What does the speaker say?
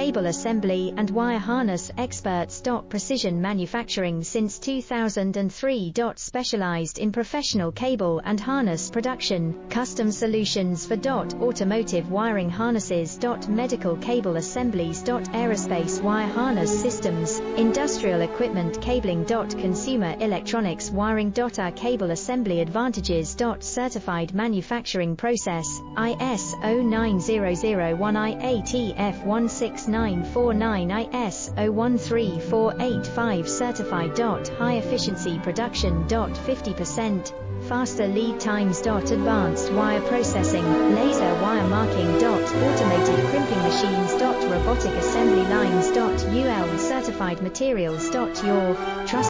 cable assembly and wire harness experts. Precision manufacturing since 2003. Specialized in professional cable and harness production, custom solutions for automotive wiring harnesses. Medical cable assemblies. Aerospace wire harness systems, industrial equipment cabling. Consumer electronics wiring. Our cable assembly advantages. Certified manufacturing process, ISO 9001 IATF 16949 ISO 13485 certified. High efficiency production. 50% faster lead times. Advanced wire processing, laser wire marking. Automated crimping machines. Robotic assembly lines. UL certified materials. Your trust